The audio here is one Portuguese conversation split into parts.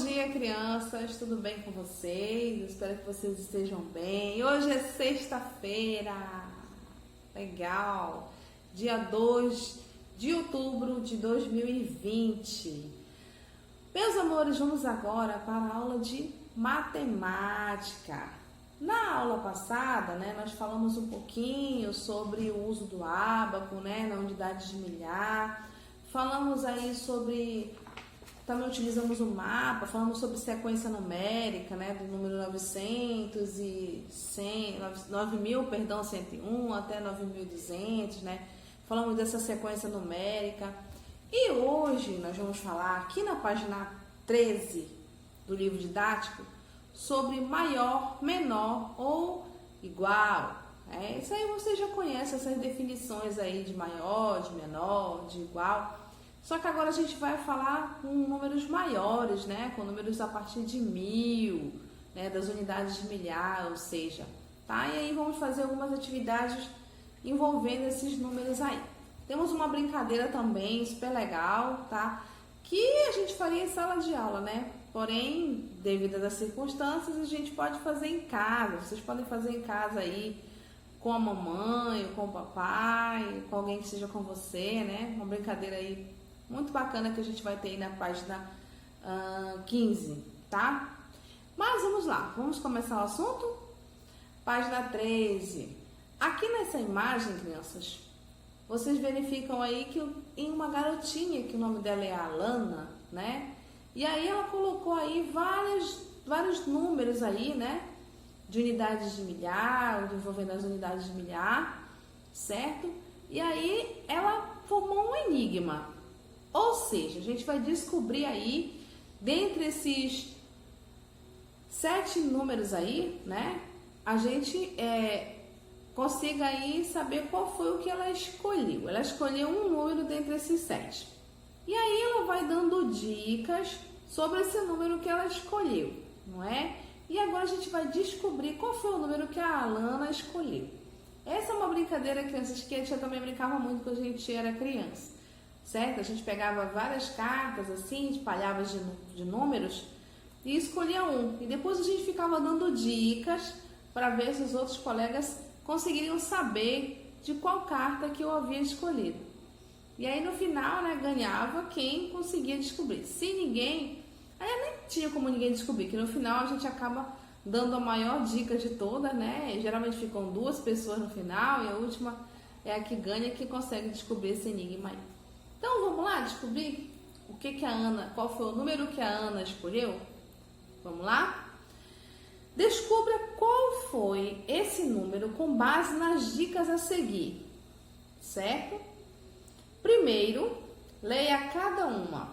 dia, crianças, tudo bem com vocês? Espero que vocês estejam bem. Hoje é sexta-feira, legal, dia 2 de outubro de 2020. Meus amores, vamos agora para a aula de matemática. Na aula passada, nós falamos um pouquinho sobre o uso do ábaco, na unidade de milhar. Falamos aí sobre... Também utilizamos o mapa, falamos sobre sequência numérica, do número 9.101 até 9.200, Falamos dessa sequência numérica. E hoje nós vamos falar aqui na página 13 do livro didático sobre maior, menor ou igual. Isso aí você já conhece essas definições aí de maior, de menor, de igual. Só que agora a gente vai falar com números maiores, com números a partir de 1000, das unidades de milhar, ou seja, tá? E aí vamos fazer algumas atividades envolvendo esses números aí. Temos uma brincadeira também super legal, tá? Que a gente faria em sala de aula, Porém, devido às circunstâncias, a gente pode fazer em casa. Vocês podem fazer em casa aí com a mamãe, com o papai, com alguém que esteja com você, Uma brincadeira aí muito bacana que a gente vai ter aí na página 15, tá? Mas vamos lá, vamos começar o assunto? Página 13. Aqui nessa imagem, crianças, vocês verificam aí que em uma garotinha, que o nome dela é Alana, E aí ela colocou aí vários números aí, De unidades de milhar, envolvendo as unidades de milhar, certo? E aí ela formou um enigma. Ou seja, a gente vai descobrir aí, dentre esses 7 números aí, A gente consiga aí saber qual foi o que ela escolheu. Ela escolheu um número dentre esses 7. E aí ela vai dando dicas sobre esse número que ela escolheu, não é? E agora a gente vai descobrir qual foi o número que a Alana escolheu. Essa é uma brincadeira, crianças, que a tia também brincava muito quando a gente era criança. Certo? A gente pegava várias cartas assim, espalhava de números e escolhia um. E depois a gente ficava dando dicas para ver se os outros colegas conseguiriam saber de qual carta que eu havia escolhido. E aí no final, ganhava quem conseguia descobrir. Se ninguém, aí nem tinha como ninguém descobrir, que no final a gente acaba dando a maior dica de todas, E geralmente ficam 2 pessoas no final e a última é a que ganha, que consegue descobrir esse enigma aí. Então vamos lá descobrir qual foi o número que a Ana escolheu? Vamos lá? Descubra qual foi esse número com base nas dicas a seguir, certo? Primeiro, leia cada uma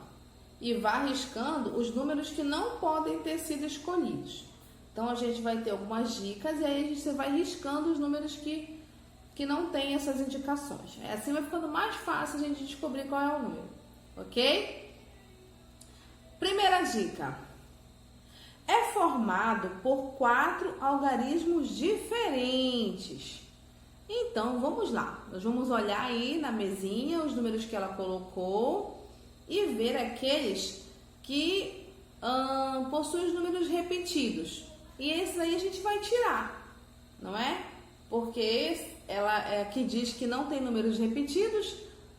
e vá riscando os números que não podem ter sido escolhidos. Então a gente vai ter algumas dicas e aí você vai riscando os números que não tem essas indicações. Assim vai ficando mais fácil a gente descobrir qual é o número, ok? Primeira dica. É formado por 4 algarismos diferentes. Então, vamos lá. Nós vamos olhar aí na mesinha os números que ela colocou e ver aqueles que possuem os números repetidos. E esses aí a gente vai tirar, não é? Porque ela aqui diz que não tem números repetidos,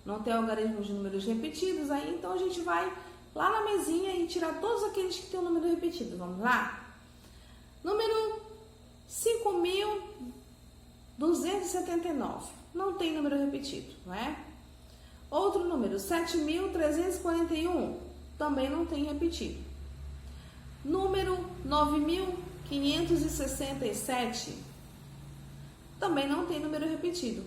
não tem algarismos de números repetidos, aí então a gente vai lá na mesinha e tirar todos aqueles que tem um número repetido. Vamos lá? Número 5.279, não tem número repetido, não é? Outro número, 7.341, também não tem repetido. Número 9.567, também não tem número repetido.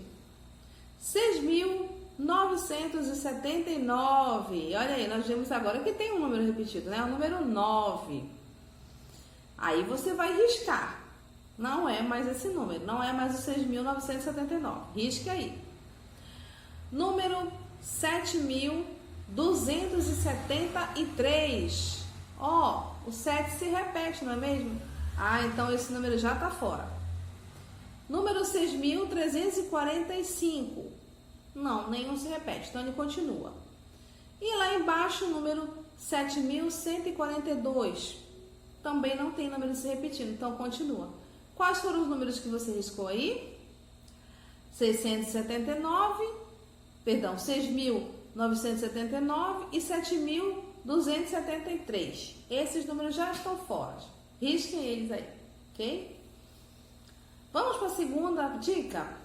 6.979. Olha aí, nós vemos agora que tem um número repetido, O número 9. Aí você vai riscar. Não é mais esse número, não é mais o 6.979. Risque aí. Número 7.273. O 7 se repete, não é mesmo? Então esse número já está fora. Número 6.345. Não, nenhum se repete, então ele continua. E lá embaixo o número 7.142. Também não tem número se repetindo, então continua. Quais foram os números que você riscou aí? 6.979 e 7.273. Esses números já estão fora. Risquem eles aí, ok? Vamos para a segunda dica.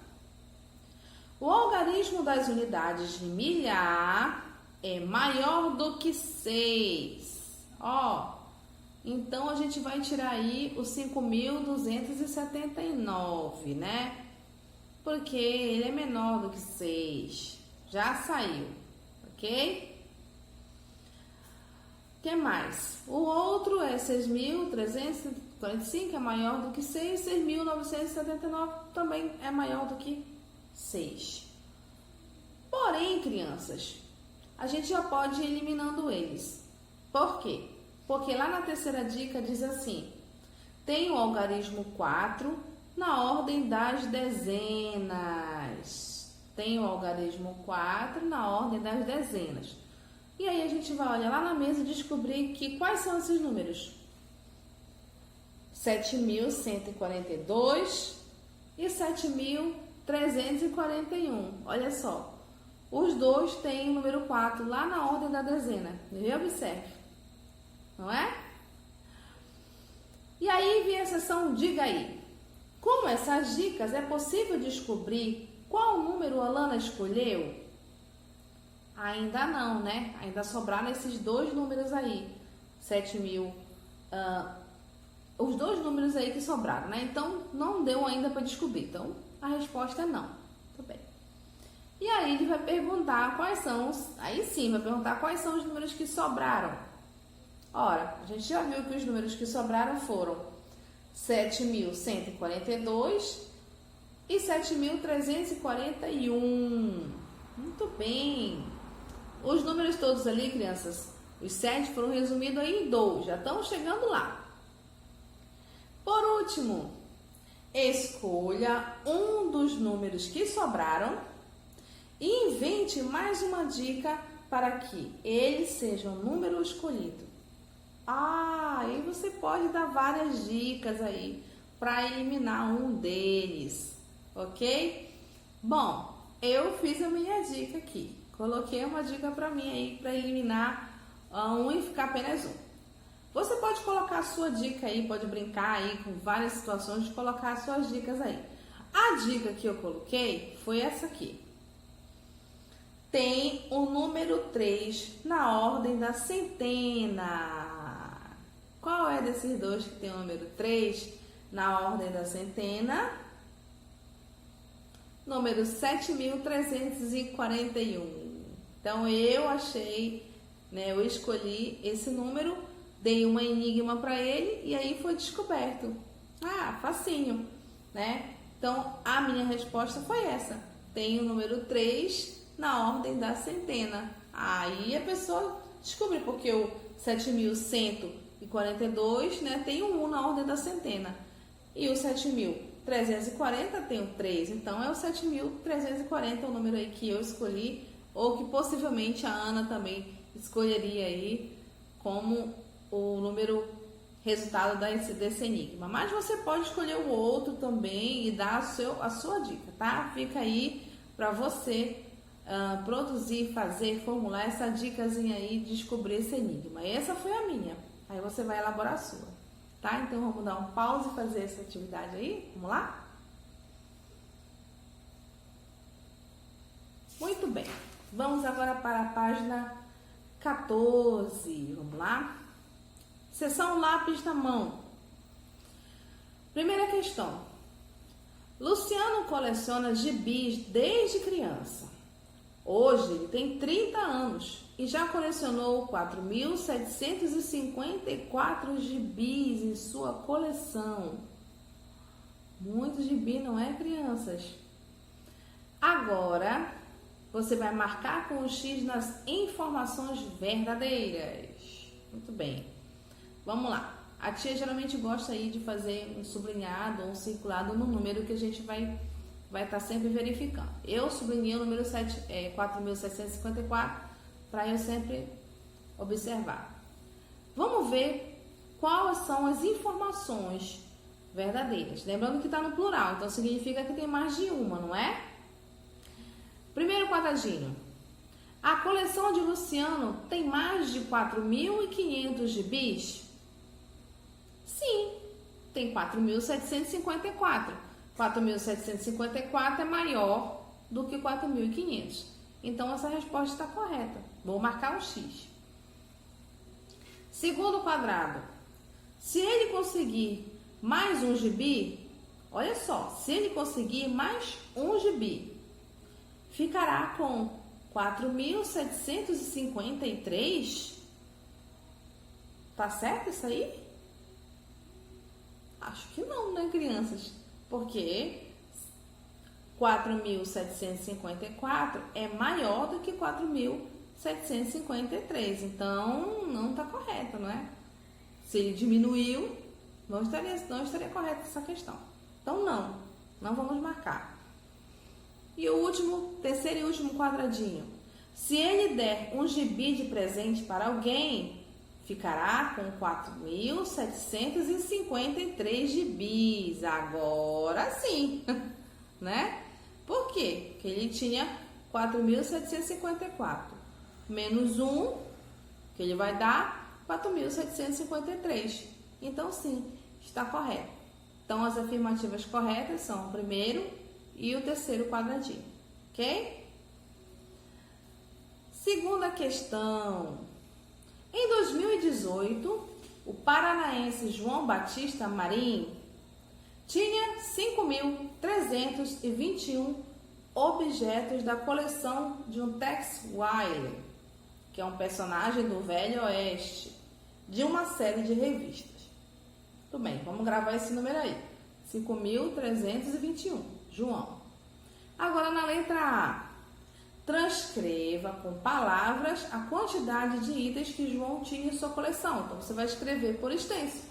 O algarismo das unidades de milhar é maior do que 6. Ó, então a gente vai tirar aí o 5.279, né? Porque ele é menor do que 6. Já saiu, ok? O que mais? O outro é 6.345, é maior do que 6. 6.979 também é maior do que 6. Porém, crianças, a gente já pode ir eliminando eles. Por quê? Porque lá na terceira dica diz assim: tem o algarismo 4 na ordem das dezenas. Tem o algarismo 4 na ordem das dezenas. E aí a gente vai olhar lá na mesa e descobrir que quais são esses números. 7.142 e 7.341. Olha só. Os dois têm o número 4 lá na ordem da dezena. E observe. Não é? E aí vem a seção Diga aí. Com essas dicas é possível descobrir qual número a Alana escolheu? Ainda não, né? Ainda sobraram esses dois números aí. 7.000. Os dois números aí que sobraram, né? Então, não deu ainda para descobrir. Então, a resposta é não. Tudo bem. E aí, ele vai perguntar quais são os... Aí sim, vai perguntar quais são os números que sobraram. Ora, a gente já viu que os números que sobraram foram 7.142 e 7.341. Muito bem. Os números todos ali, crianças, os 7 foram resumidos aí em 2. Já estamos chegando lá. Por último, escolha um dos números que sobraram e invente mais uma dica para que ele seja o número escolhido. Aí você pode dar várias dicas aí para eliminar um deles, ok? Bom, eu fiz a minha dica aqui. Coloquei uma dica para mim aí para eliminar um e ficar apenas um. Você pode colocar a sua dica aí, pode brincar aí com várias situações de colocar as suas dicas aí. A dica que eu coloquei foi essa aqui. Tem o número 3 na ordem da centena. Qual é desses dois que tem o número 3 na ordem da centena? Número 7.341. Então, eu achei, né, eu escolhi esse número, dei uma enigma para ele e aí foi descoberto. Facinho, né? Então, a minha resposta foi essa. Tem o número 3 na ordem da centena. Aí a pessoa descobre porque o 7.142, né, tem um 1 na ordem da centena. E o 7.340 tem o 3. Então, é o 7.340 o número aí que eu escolhi, ou que possivelmente a Ana também escolheria aí como o número resultado desse enigma. Mas você pode escolher o outro também e dar a sua dica, tá? Fica aí para você produzir, fazer, formular essa dicasinha aí, descobrir esse enigma. Essa foi a minha. Aí você vai elaborar a sua, tá? Então vamos dar um pause e fazer essa atividade aí. Vamos lá? Muito bem. Vamos agora para a página 14. Vamos lá? Seção lápis na mão. Primeira questão. Luciano coleciona gibis desde criança. Hoje ele tem 30 anos e já colecionou 4.754 gibis em sua coleção. Muito gibi, não é, crianças? Agora, você vai marcar com o X nas informações verdadeiras. Muito bem. Vamos lá. A tia geralmente gosta aí de fazer um sublinhado ou um circulado no número que a gente vai estar sempre verificando. Eu sublinhei o número 4.754 para eu sempre observar. Vamos ver quais são as informações verdadeiras. Lembrando que está no plural, então significa que tem mais de uma, não é? Primeiro quadradinho. A coleção de Luciano tem mais de 4.500 gibis? Sim, tem 4.754. 4.754 é maior do que 4.500. Então, essa resposta está correta. Vou marcar um X. Segundo quadrado. Se ele conseguir mais um gibi, olha só, se ele conseguir mais um gibi, ficará com 4.753? Tá certo isso aí? Acho que não, né, crianças? Porque 4.754 é maior do que 4.753. Então, não está correto, não é? Se ele diminuiu, não estaria correta essa questão. Então, não vamos marcar. E o último, terceiro e último quadradinho. Se ele der um gibi de presente para alguém, ficará com 4.753 gibis. Agora sim, né? Por quê? Porque ele tinha 4.754 menos 1, que ele vai dar 4.753. Então, sim, está correto. Então, as afirmativas corretas são o primeiro e o terceiro quadradinho, ok? Segunda questão. Em 2018, o paranaense João Batista Marim tinha 5.321 objetos da coleção de um Tex Wiley, que é um personagem do Velho Oeste, de uma série de revistas. Tudo bem, vamos gravar esse número aí. 5.321, João. Agora na letra A, transcreva com palavras a quantidade de itens que João tinha em sua coleção. Então você vai escrever por extenso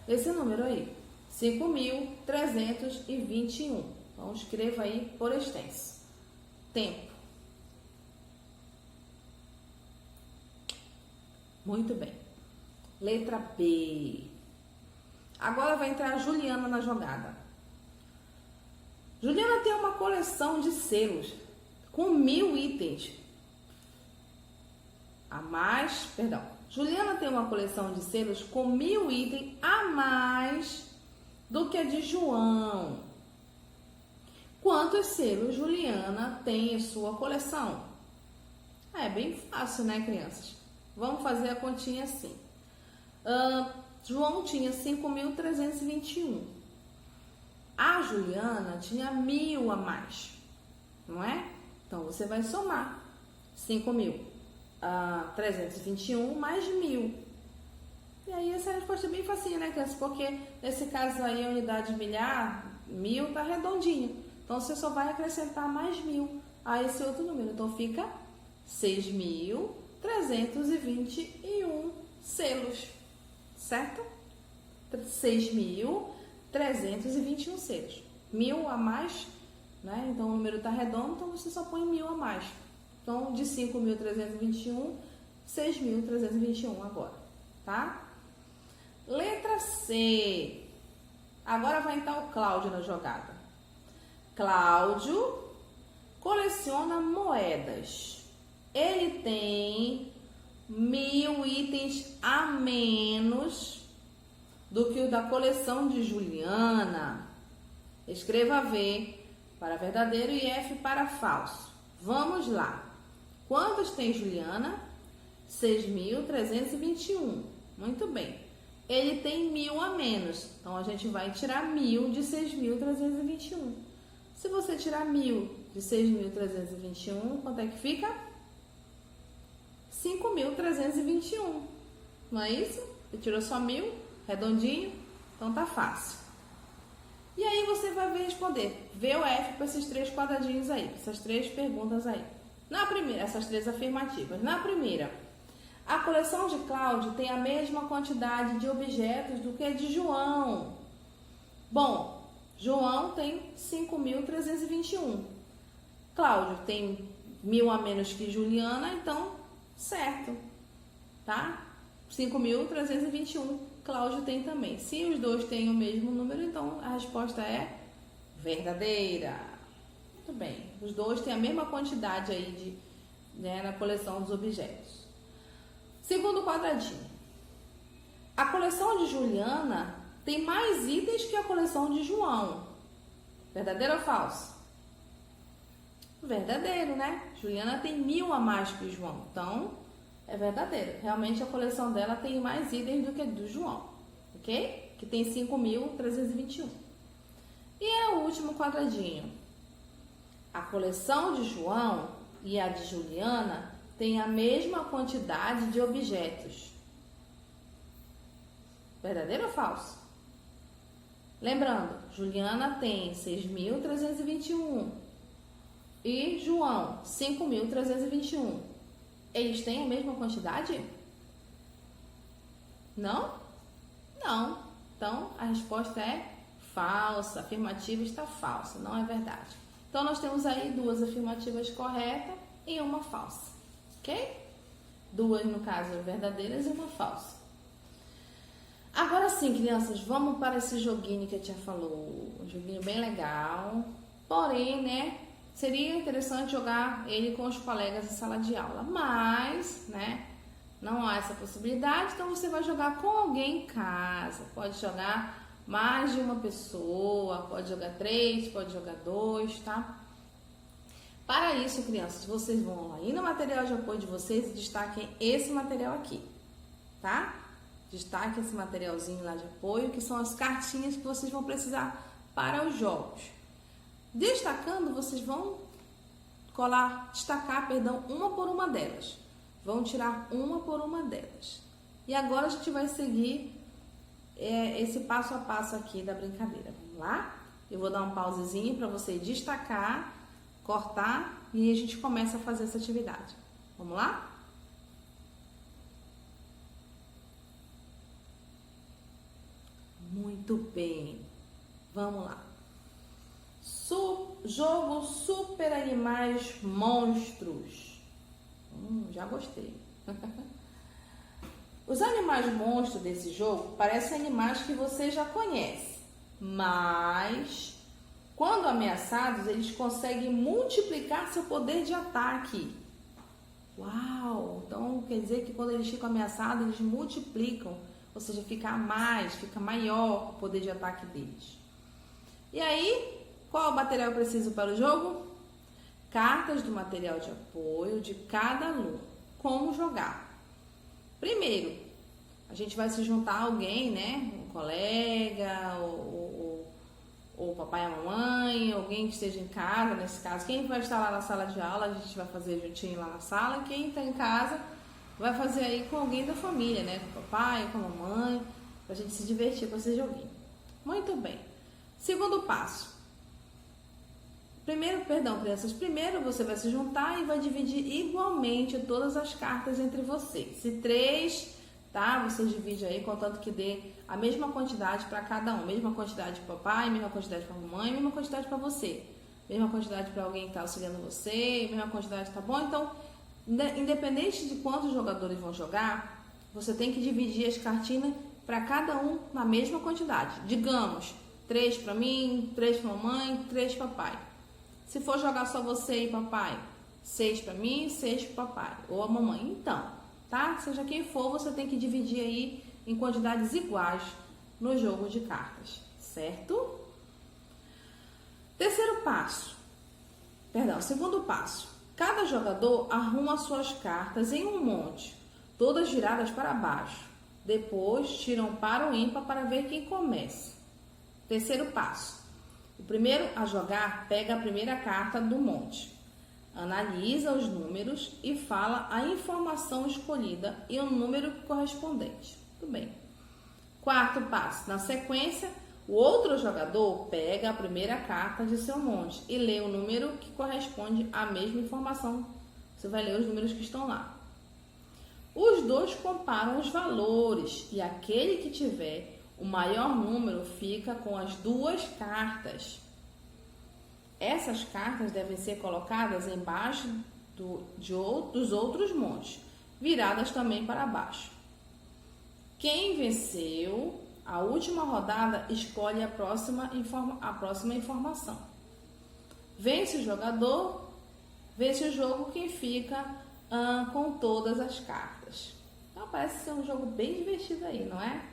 esse número aí, 5.321. Então escreva aí por extenso. Tempo. Muito bem. Letra B. Agora vai entrar a Juliana na jogada. Juliana tem uma coleção de selos com 1.000 itens. Juliana tem uma coleção de selos com 1.000 itens a mais do que a de João. Quantos selos Juliana tem em sua coleção? É bem fácil, né, crianças? Vamos fazer a continha assim. João tinha 5.321. A Juliana tinha 1.000 a mais, não é? Então, você vai somar 5.321 mais 1.000. E aí, essa resposta é bem facinha, né, crianças? Porque, nesse caso aí, a unidade milhar, 1.000 tá redondinho. Então, você só vai acrescentar mais 1.000 a esse outro número. Então, fica 6.321 selos, certo? 6.321 selos. 1.000 a mais, né? Então, o número está redondo, então você só põe 1.000 a mais. Então, de 5.321, 6.321 agora, tá? Letra C. Agora vai entrar o Cláudio na jogada. Cláudio coleciona moedas. Ele tem 1.000 itens a menos do que o da coleção de Juliana. Escreva V para verdadeiro e F para falso. Vamos lá. Quantos tem Juliana? 6.321. Muito bem. Ele tem 1.000 a menos. Então, a gente vai tirar 1.000 de 6.321. Se você tirar 1.000 de 6.321, quanto é que fica? 5.321. Não é isso? Você tirou só 1.000, redondinho, então tá fácil. E aí você vai responder V ou F para esses três quadradinhos aí, essas três perguntas aí. Na primeira, essas três afirmativas. Na primeira, a coleção de Cláudio tem a mesma quantidade de objetos do que a de João. Bom, João tem 5.321. Cláudio tem 1.000 a menos que Juliana, então, certo. 5.321 tá? 5.321, Cláudio tem também. Se os dois têm o mesmo número, então a resposta é verdadeira. Muito bem, os dois têm a mesma quantidade aí na coleção dos objetos. Segundo quadradinho. A coleção de Juliana tem mais itens que a coleção de João. Verdadeiro ou falso? Verdadeiro, né? Juliana tem 1.000 a mais que o João. Então, é verdadeiro. Realmente a coleção dela tem mais itens do que a do João. Ok? Que tem 5.321. E é o último quadradinho. A coleção de João e a de Juliana têm a mesma quantidade de objetos. Verdadeiro ou falso? Lembrando, Juliana tem 6.321 e João 5.321. Eles têm a mesma quantidade? Não? Não. Então, a resposta é falsa. A afirmativa está falsa, não é verdade. Então, nós temos aí 2 afirmativas corretas e uma falsa. Ok? 2, no caso, verdadeiras e uma falsa. Agora sim, crianças, vamos para esse joguinho que a tia falou. Um joguinho bem legal. Porém, né, seria interessante jogar ele com os colegas em sala de aula. Mas, né, não há essa possibilidade. Então, você vai jogar com alguém em casa. Pode jogar mais de uma pessoa. Pode jogar 3, pode jogar 2, tá? Para isso, crianças, vocês vão aí no material de apoio de vocês e destaquem esse material aqui, tá? Destaque esse materialzinho lá de apoio, que são as cartinhas que vocês vão precisar para os jogos. Destacando, vocês vão destacar, uma por uma delas. Vão tirar uma por uma delas. E agora a gente vai seguir esse passo a passo aqui da brincadeira. Vamos lá? Eu vou dar um pausezinho para você destacar, cortar e a gente começa a fazer essa atividade. Vamos lá? Muito bem, vamos lá. Jogo Super Animais Monstros. Já gostei. Os animais monstros desse jogo parecem animais que você já conhece, mas quando ameaçados, eles conseguem multiplicar seu poder de ataque. Uau! Então quer dizer que quando eles ficam ameaçados, eles multiplicam. Ou seja, fica maior o poder de ataque deles. E aí, qual o material preciso para o jogo? Cartas do material de apoio de cada aluno. Como jogar? Primeiro, a gente vai se juntar a alguém, né? Um colega, ou papai e a mamãe, alguém que esteja em casa, nesse caso. Quem vai estar lá na sala de aula, a gente vai fazer juntinho lá na sala. Quem está em casa vai fazer aí com alguém da família, né? Com o papai, com a mamãe, pra gente se divertir com esse joguinho. Muito bem. Segundo passo. Crianças, primeiro você vai se juntar e vai dividir igualmente todas as cartas entre vocês. Se 3, tá? Você divide aí, contanto que dê a mesma quantidade para cada um. Mesma quantidade para o papai, mesma quantidade para a mamãe, mesma quantidade para você. Mesma quantidade para alguém que está auxiliando você, mesma quantidade, tá bom? Então, independente de quantos jogadores vão jogar, você tem que dividir as cartinhas para cada um na mesma quantidade. Digamos, 3 para mim, 3 para mamãe, 3 para papai. Se for jogar só você e papai, 6 para mim, 6 para papai ou a mamãe. Então, tá? Seja quem for, você tem que dividir aí em quantidades iguais no jogo de cartas, certo? Segundo passo. Cada jogador arruma suas cartas em um monte, todas viradas para baixo. Depois, tiram para o ímpar para ver quem começa. Terceiro passo. O primeiro a jogar pega a primeira carta do monte, analisa os números e fala a informação escolhida e o número correspondente. Tudo bem. Quarto passo. Na sequência, o outro jogador pega a primeira carta de seu monte e lê o número que corresponde à mesma informação. Você vai ler os números que estão lá. Os dois comparam os valores e aquele que tiver o maior número fica com as 2 cartas. Essas cartas devem ser colocadas embaixo dos outros montes. viradas também para baixo. Quem venceu a última rodada escolhe a próxima informação. Vence o jogador, vence o jogo quem fica com todas as cartas. Então parece ser um jogo bem divertido aí, não é?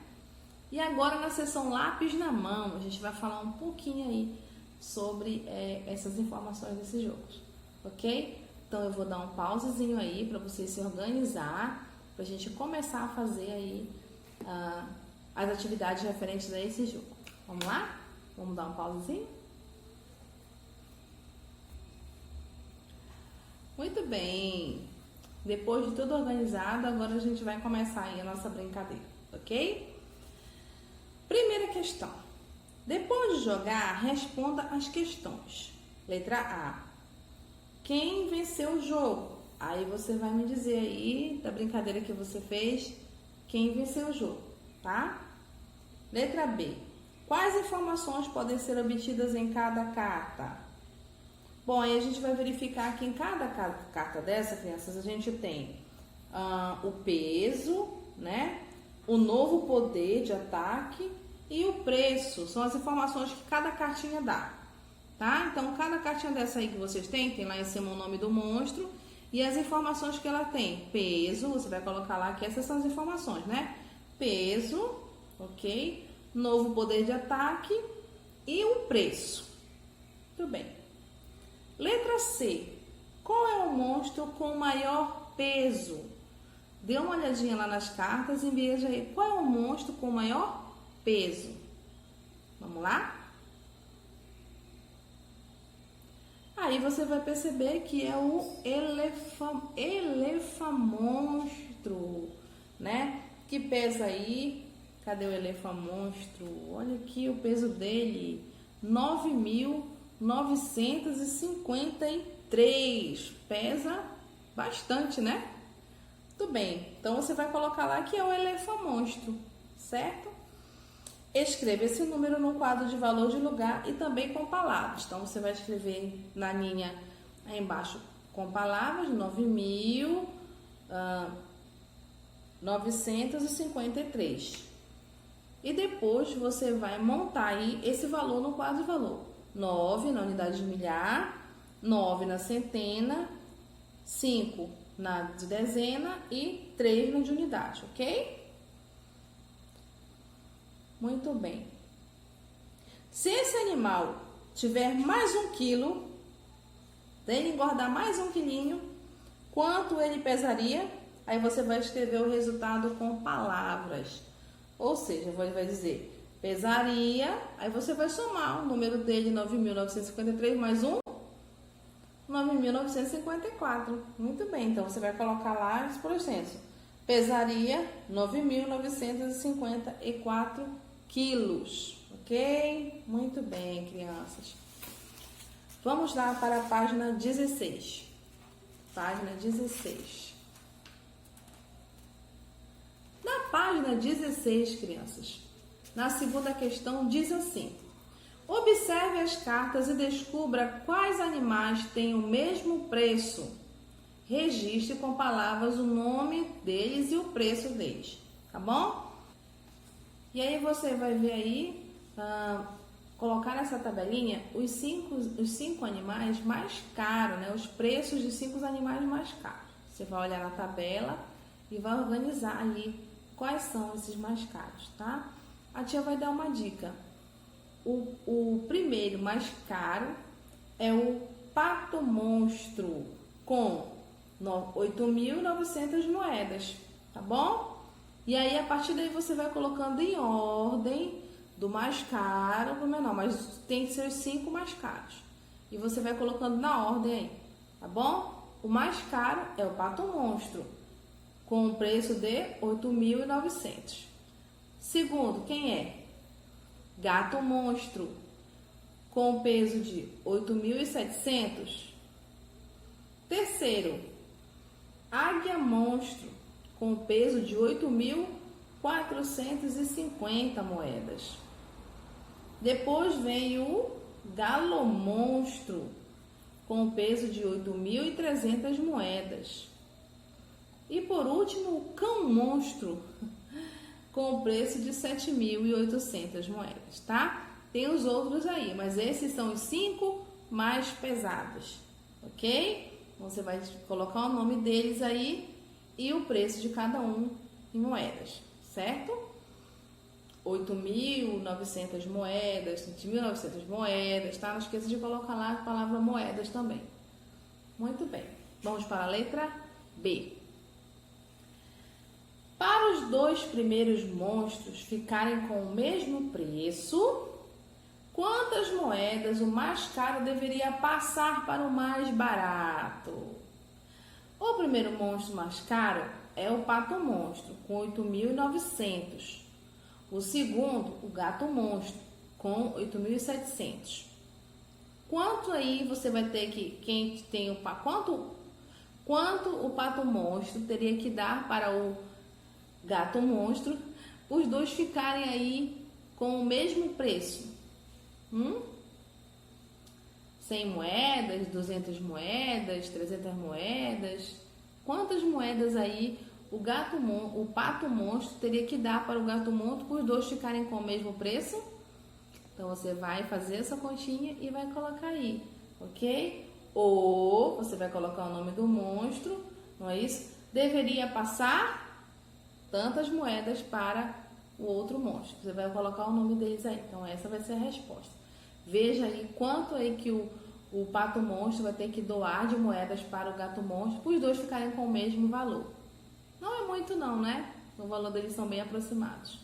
E agora na seção lápis na mão, a gente vai falar um pouquinho aí sobre essas informações desses jogos, ok? Então eu vou dar um pausezinho aí para você se organizar, para a gente começar a fazer aí as atividades referentes a esse jogo. Vamos lá? Vamos dar um pausezinho? Muito bem! Depois de tudo organizado, agora a gente vai começar aí a nossa brincadeira, ok? Primeira questão. Depois de jogar, responda as questões. Letra A. Quem venceu o jogo? Aí você vai me dizer aí, da brincadeira que você fez, quem venceu o jogo, tá? Letra B. Quais informações podem ser obtidas em cada carta? Bom, aí a gente vai verificar que em cada carta dessa, crianças, a gente tem o peso, né? O novo poder de ataque e o preço. São as informações que cada cartinha dá, tá? Então, cada cartinha dessa aí que vocês têm, tem lá em cima o nome do monstro e as informações que ela tem. Peso, você vai colocar lá que essas são as informações, né? Peso, ok? Novo poder de ataque e o preço. Tudo bem. Letra C. Qual é o monstro com maior peso? Dê uma olhadinha lá nas cartas e veja aí qual é o monstro com maior peso. Vamos lá? Aí você vai perceber que é o elefamonstro, né? Que pesa aí. Cadê o elefamonstro? Olha aqui o peso dele. 9.953. Pesa bastante, né? Tudo bem. Então você vai colocar lá que é o elefamonstro, certo? Escreva esse número no quadro de valor de lugar e também com palavras. Então você vai escrever na linha aí embaixo com palavras 9.953. E depois você vai montar aí esse valor no quadro de valor. 9 na unidade de milhar, 9 na centena, 5 na de dezena e 3 na de unidade, ok? Muito bem. Se esse animal tiver mais 1 quilo, ele engordar mais 1 quilinho, quanto ele pesaria? Aí você vai escrever o resultado com palavras. Ou seja, vai dizer, pesaria, aí você vai somar o número dele, 9.953, mais 9.954. Muito bem, então você vai colocar lá os porcentos. Pesaria 9.954 quilos, ok? Muito bem, crianças. Vamos lá para a página 16. Página 16. Na página 16, crianças, na segunda questão diz assim: observe as cartas e descubra quais animais têm o mesmo preço. Registre com palavras o nome deles e o preço deles, tá bom? E aí você vai ver aí, colocar nessa tabelinha os cinco animais mais caros, né? Os preços de 5 animais mais caros. Você vai olhar na tabela e vai organizar aí quais são esses mais caros, tá? A tia vai dar uma dica. O primeiro mais caro é o pato monstro com 8.900 moedas, tá bom? E aí a partir daí você vai colocando em ordem do mais caro para o menor, mas tem que ser os 5 mais caros. E você vai colocando na ordem aí, tá bom? O mais caro é o pato monstro, com um preço de 8.900. Segundo, quem é? Gato monstro, com peso de 8.700. Terceiro, águia monstro, com peso de 8.450 moedas. Depois vem o galo monstro, com peso de 8.300 moedas. E por último, o cão monstro, com o preço de 7.800 moedas, tá? Tem os outros aí, mas esses são os 5 mais pesados, ok? Você vai colocar o nome deles aí e o preço de cada um em moedas, certo? 8.900 moedas, 7.900 moedas, tá? Não esqueça de colocar lá a palavra moedas também. Muito bem. Vamos para a letra B. Para os 2 primeiros monstros ficarem com o mesmo preço, quantas moedas o mais caro deveria passar para o mais barato? O primeiro monstro mais caro é o pato monstro, com 8.900. O segundo, o gato monstro, com 8.700. Quanto aí você vai ter que, quem tem o quanto o pato monstro teria que dar para o gato monstro, os dois ficarem aí com o mesmo preço? 100 moedas, 200 moedas, 300 moedas. Quantas moedas aí o pato monstro teria que dar para o gato monstro para os dois ficarem com o mesmo preço? Então você vai fazer essa continha e vai colocar aí, ok? Ou você vai colocar o nome do monstro, não é isso? Deveria passar tantas moedas para o outro monstro. Você vai colocar o nome deles aí. Então essa vai ser a resposta. Veja aí quanto aí que o pato monstro vai ter que doar de moedas para o gato monstro, para os dois ficarem com o mesmo valor. Não é muito não, né? O valor deles são bem aproximados.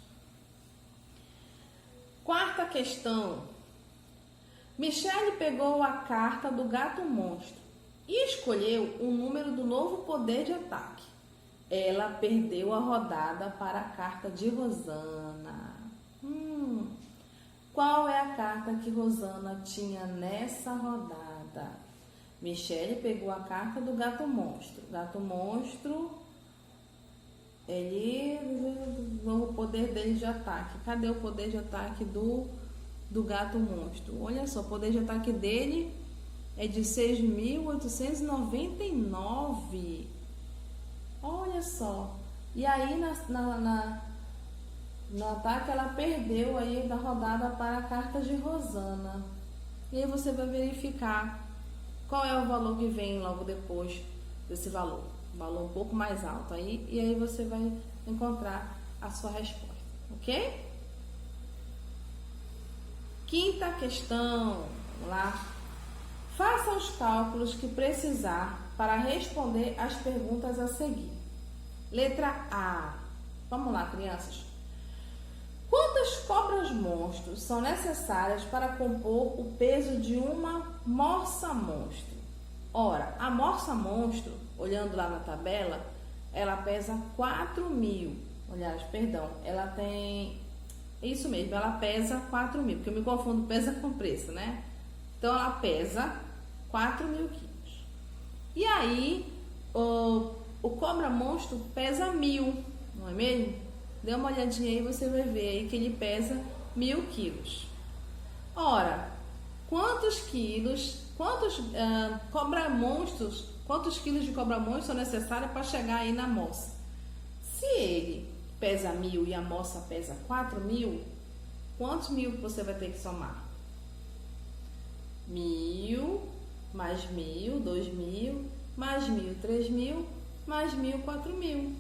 Quarta questão. Michele pegou a carta do gato monstro e escolheu o número do novo poder de ataque. Ela perdeu a rodada para a carta de Rosana. Qual é a carta que Rosana tinha nessa rodada? Michele pegou a carta do gato monstro. Gato monstro, o poder dele de ataque. Cadê o poder de ataque do gato monstro? Olha só, o poder de ataque dele é de 6.899. Olha só. E aí no ataque ela perdeu aí da rodada para a carta de Rosana. E aí você vai verificar qual é o valor que vem logo depois desse valor. Um valor um pouco mais alto aí. E aí você vai encontrar a sua resposta. Ok? Quinta questão. Vamos lá. Faça os cálculos que precisar para responder as perguntas a seguir. Letra A. Vamos lá, crianças. Quantas cobras monstros são necessárias para compor o peso de uma morsa monstro? Ora, a morsa monstro, olhando lá na tabela, ela pesa 4.000. Aliás, perdão, ela tem... Isso mesmo, ela pesa 4.000, porque eu me confundo pesa com preço, né? Então, ela pesa 4.000 quilos. E aí, o cobra monstro pesa 1.000, não é mesmo? Dê uma olhadinha aí, você vai ver aí que ele pesa 1.000 quilos. Ora, quantos quilos de cobra monstro são necessários para chegar aí na moça? Se ele pesa 1.000 e a moça pesa 4.000, quantos mil você vai ter que somar? 1.000, mais 1.000, 2.000, mais 1.000, 3.000, mais 1.000, 4.000.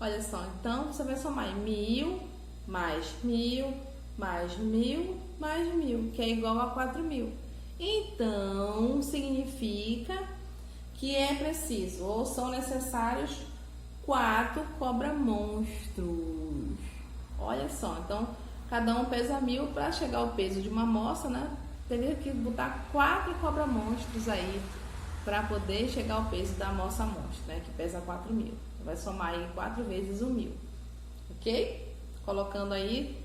Olha só, então você vai somar 1.000, mais 1.000, mais 1.000, mais 1.000, que é igual a 4.000. Então, significa que é preciso, ou são necessários 4 cobra-monstros. Olha só, então, cada um pesa 1.000, para chegar ao peso de uma moça, né? Teria que botar 4 cobra-monstros aí, para poder chegar ao peso da moça monstro, né? Que pesa 4.000. Vai somar aí 4 vezes 1.000, ok? Colocando aí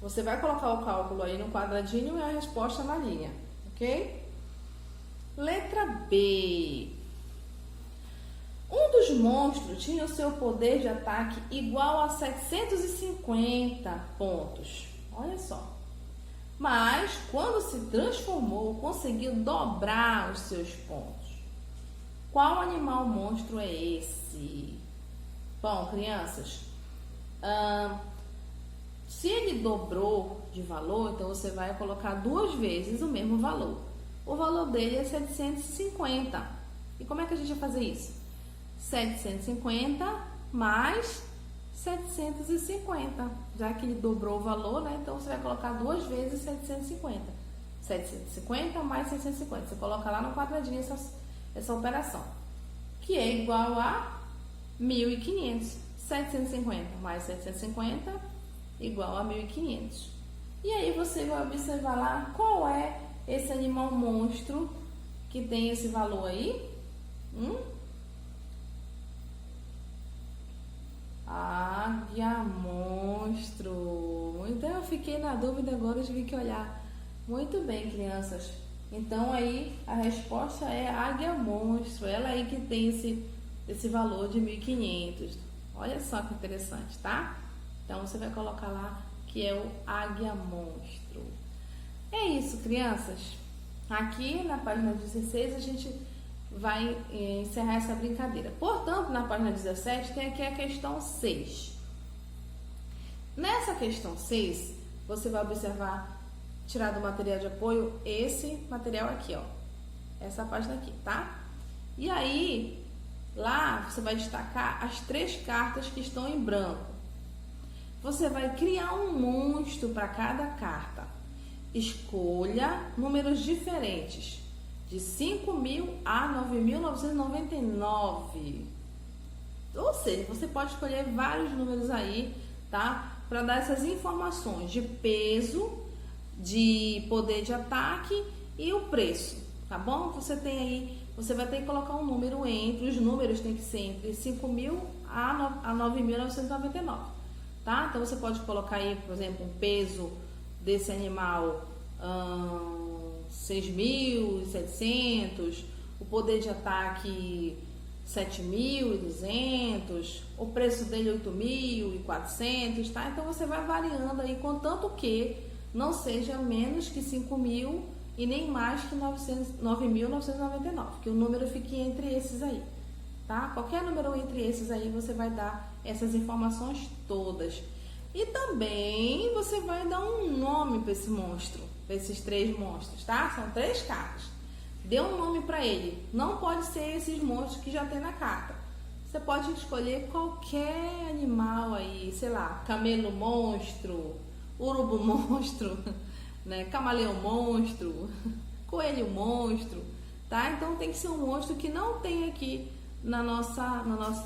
você vai colocar o cálculo aí no quadradinho e a resposta na linha, ok? Letra B. Um dos monstros tinha o seu poder de ataque igual a 750 pontos. Olha só. Mas, quando se transformou, conseguiu dobrar os seus pontos. Qual animal monstro é esse? Bom, crianças, se ele dobrou de valor, então você vai colocar 2 vezes o mesmo valor. O valor dele é 750. E como é que a gente vai fazer isso? 750 mais 750. Já que ele dobrou o valor, né? Então você vai colocar 2 vezes 750. 750 mais 650. Você coloca lá no quadradinho essa operação, que é igual a 1.500. 750 mais 750 igual a 1.500. E aí você vai observar lá qual é esse animal monstro que tem esse valor aí. Águia monstro. Então eu fiquei na dúvida, agora eu tive que olhar. Muito bem, crianças. Então aí a resposta é águia monstro. Ela aí que tem esse valor de 1.500. Olha só que interessante, tá? Então você vai colocar lá que é o águia monstro. É isso, crianças. Aqui na página 16 a gente vai encerrar essa brincadeira. Portanto, na página 17 tem aqui a questão 6. Nessa questão 6, você vai observar, tirar do material de apoio, esse material aqui, ó. Essa página aqui, tá? E aí, lá você vai destacar as 3 cartas que estão em branco. Você vai criar um monstro para cada carta. Escolha números diferentes, de 5.000 a 9.999. Ou seja, você pode escolher vários números aí, tá? Para dar essas informações de peso, de poder de ataque e o preço, tá bom? Você tem aí, você vai ter que colocar um número entre, os números tem que ser entre 5.000 a 9.999, tá? Então você pode colocar aí, por exemplo, um peso desse animal 6.700, o poder de ataque 7.200, o preço dele 8.400, tá? Então você vai variando aí, contanto que não seja menos que 5.000 e nem mais que 9.999, que o número fique entre esses aí, tá? Qualquer número entre esses aí você vai dar essas informações todas. E também você vai dar um nome para esse monstro, para esses 3 monstros, tá? São 3 cartas. Dê um nome para ele. Não pode ser esses monstros que já tem na carta. Você pode escolher qualquer animal aí, sei lá, camelo monstro, urubu monstro, né? Camaleão monstro, coelho monstro, tá? Então tem que ser um monstro que não tem aqui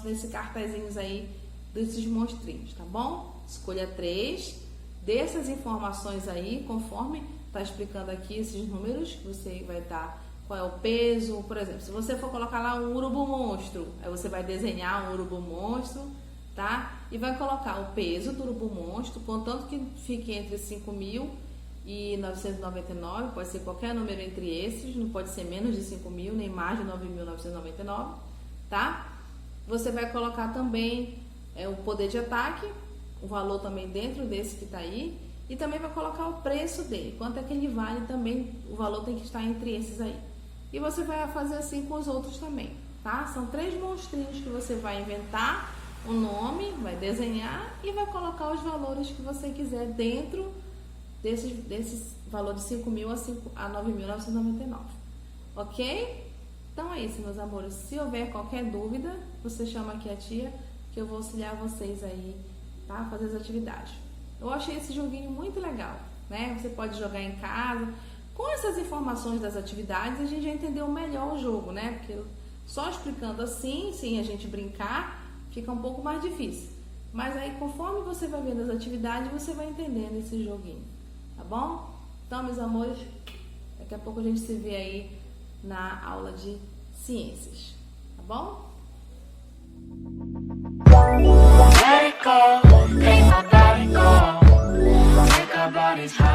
nesse cartazinhos aí desses monstrinhos, tá bom? Escolha 3, dê essas informações aí, conforme tá explicando aqui esses números, você vai dar qual é o peso, por exemplo, se você for colocar lá um urubu monstro, aí você vai desenhar um urubu monstro, tá? E vai colocar o peso do urubu monstro, contanto que fique entre 5.000 e 999, pode ser qualquer número entre esses, não pode ser menos de 5.000, nem mais de 9.999, tá? Você vai colocar também o poder de ataque, o valor também dentro desse que tá aí, e também vai colocar o preço dele, quanto é que ele vale também, o valor tem que estar entre esses aí. E você vai fazer assim com os outros também, tá? São 3 monstrinhos que você vai inventar o nome, vai desenhar e vai colocar os valores que você quiser dentro desses valores de 5.000 a 9.999, ok? Então é isso, meus amores. Se houver qualquer dúvida, você chama aqui a tia, que eu vou auxiliar vocês aí, tá? Fazer as atividades. Eu achei esse joguinho muito legal, né? Você pode jogar em casa. Com essas informações das atividades, a gente já entendeu melhor o jogo, né? Porque só explicando assim, sem a gente brincar, fica um pouco mais difícil. Mas aí, conforme você vai vendo as atividades, você vai entendendo esse joguinho, tá bom? Então, meus amores, daqui a pouco a gente se vê aí na aula de ciências, tá bom? Let it go, make my body go, make our bodies high.